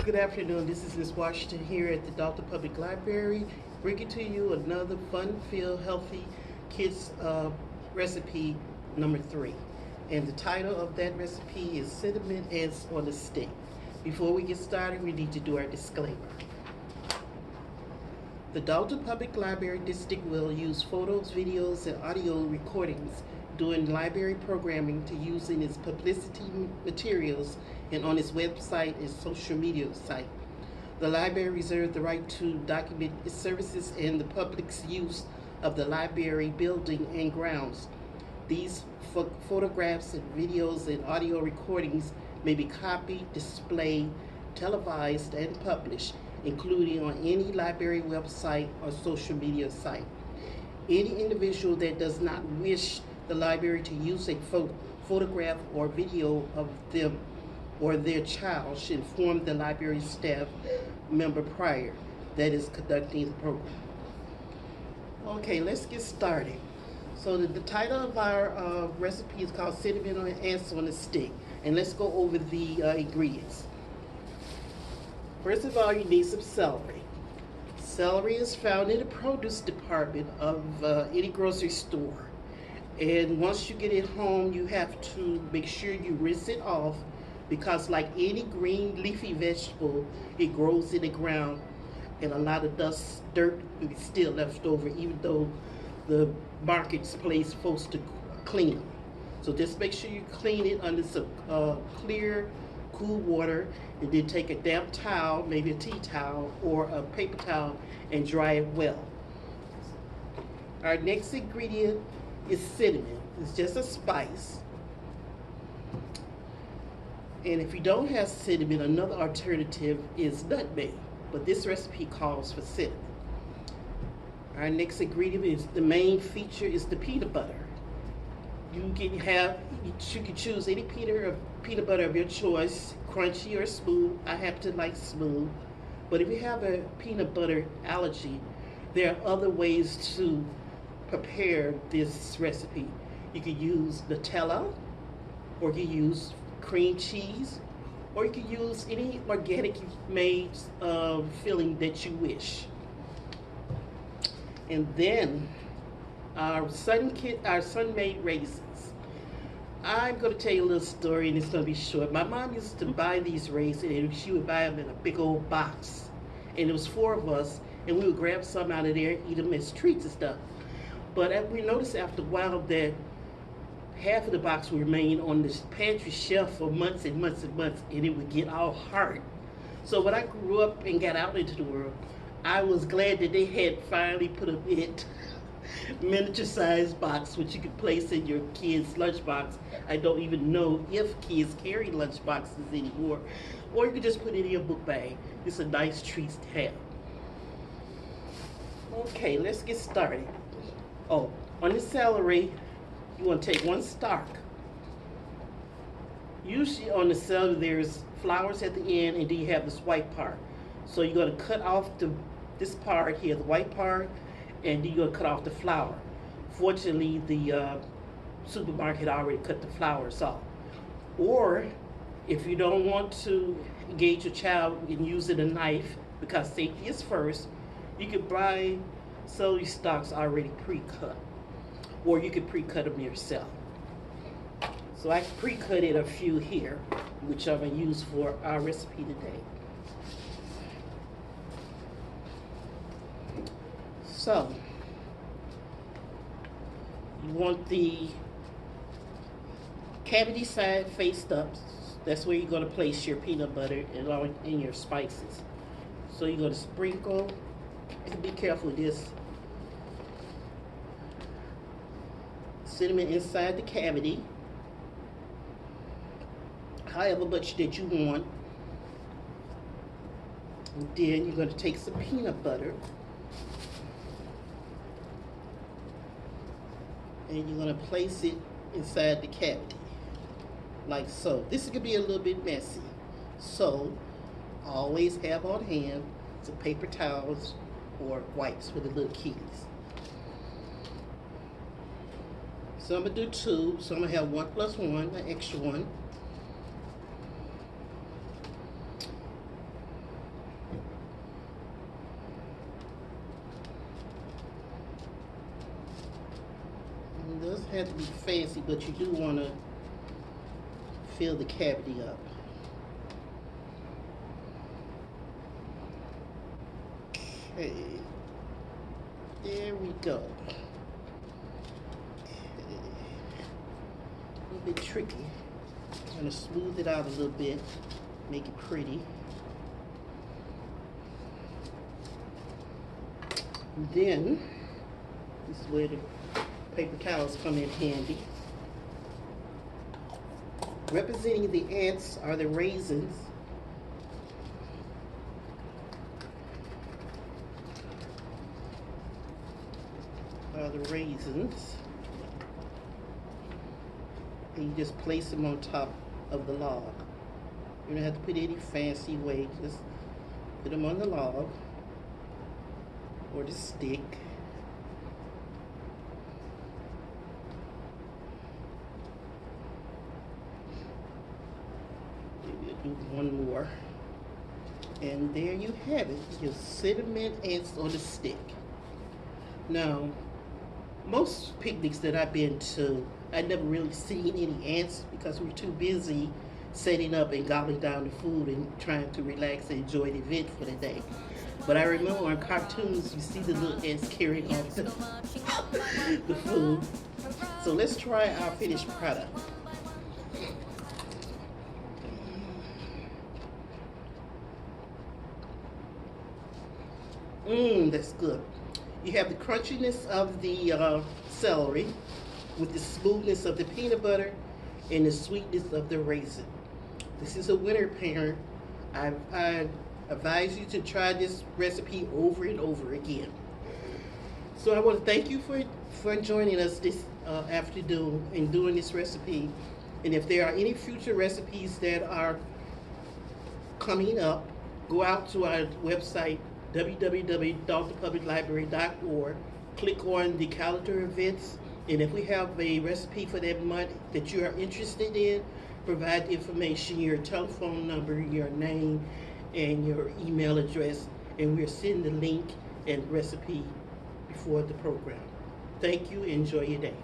Good afternoon. This is Ms. Washington here at the Dolton Public Library, bringing to you another fun-filled, healthy kids recipe number 3. And the title of that recipe is Cinnamon Ants on a Stick. Before we get started, we need to do our disclaimer. The Dolton Public Library District will use photos, videos, and audio recordings during library programming to use in its publicity materials and on its website and social media site. The library reserves the right to document its services and the public's use of the library building and grounds. These photographs and videos and audio recordings may be copied, displayed, televised, and published, including on any library website or social media site. Any individual that does not wish the library to use a photograph or video of them or their child should inform the library staff member prior that is conducting the program. Okay, let's get started. So the title of our recipe is called Cinnamon Ants on a Stick. And let's go over the ingredients. First of all, you need some celery. Celery is found in the produce department of any grocery store. And once you get it home, you have to make sure you rinse it off because like any green leafy vegetable, it grows in the ground and a lot of dust, dirt is still left over even though the market's place supposed to clean them. So just make sure you clean it under some clear, cool water, and then take a damp towel, maybe a tea towel or a paper towel, and dry it well. Our next ingredient is cinnamon. It's just a spice. And if you don't have cinnamon, another alternative is nutmeg, but this recipe calls for cinnamon. Our next ingredient is the main feature is the peanut butter. You can choose any peanut butter of your choice, crunchy or smooth. I happen to like smooth. But if you have a peanut butter allergy, there are other ways to prepare this recipe. You can use Nutella, or you can use cream cheese, or you can use any organic made filling that you wish. And then our sun-made raisins. I'm going to tell you a little story, and it's going to be short. My mom used to buy these raisins, and she would buy them in a big old box. And it was 4 of us, and we would grab some out of there and eat them as treats and stuff. But we noticed after a while that half of the box would remain on this pantry shelf for months and months and months, and it would get all hard. So when I grew up and got out into the world, I was glad that they had finally put a miniature sized box which you could place in your kids' lunchbox. I don't even know if kids carry lunch boxes anymore. Or you could just put it in your book bag. It's a nice treat to have. Okay, let's get started. Oh, on the celery, you want to take 1 stalk. Usually on the celery there's flowers at the end, and then you have this white part. So you're going to cut off this part here, the white part, and then you're going to cut off the flower. Fortunately, the supermarket already cut the flowers off. Or if you don't want to engage your child in using a knife, because safety is first, you could buy celery stalks already pre-cut, or you could pre-cut them yourself. So I pre-cutted a few here, which I'm going to use for our recipe today. So you want the cavity side faced up. That's where you're going to place your peanut butter and your spices. So you're going to sprinkle, and be careful with this, cinnamon inside the cavity, however much that you want. And then you're going to take some peanut butter, and you're going to place it inside the cavity, like so. This could be a little bit messy, so always have on hand some paper towels or wipes for the little kitties. So I'm going to do 2, so I'm going to have 1 plus 1, an extra one. have to be fancy, but you do want to fill the cavity up. Okay, there we go. Okay. A little bit tricky. I'm going to smooth it out a little bit, make it pretty. Then, this is where the paper towels come in handy. Representing the ants are the raisins. And you just place them on top of the log. You don't have to put any fancy way, just put them on the log or the stick. Maybe I'll do one more. And there you have it, your cinnamon ants on the stick. Now, most picnics that I've been to, I never really seen any ants because we're too busy setting up and gobbling down the food and trying to relax and enjoy the event for the day. But I remember on cartoons, you see the little ants carrying off the food. So let's try our finished product. That's good. You have the crunchiness of the celery with the smoothness of the peanut butter and the sweetness of the raisin. This is a winner, parent. I advise you to try this recipe over and over again. So I want to thank you for joining us this afternoon and doing this recipe. And if there are any future recipes that are coming up, go out to our website, www.daltonpubliclibrary.org, click on the calendar events, and if we have a recipe for that month that you are interested in, provide the information, your telephone number, your name, and your email address, and we'll send the link and recipe before the program. Thank you. Enjoy your day.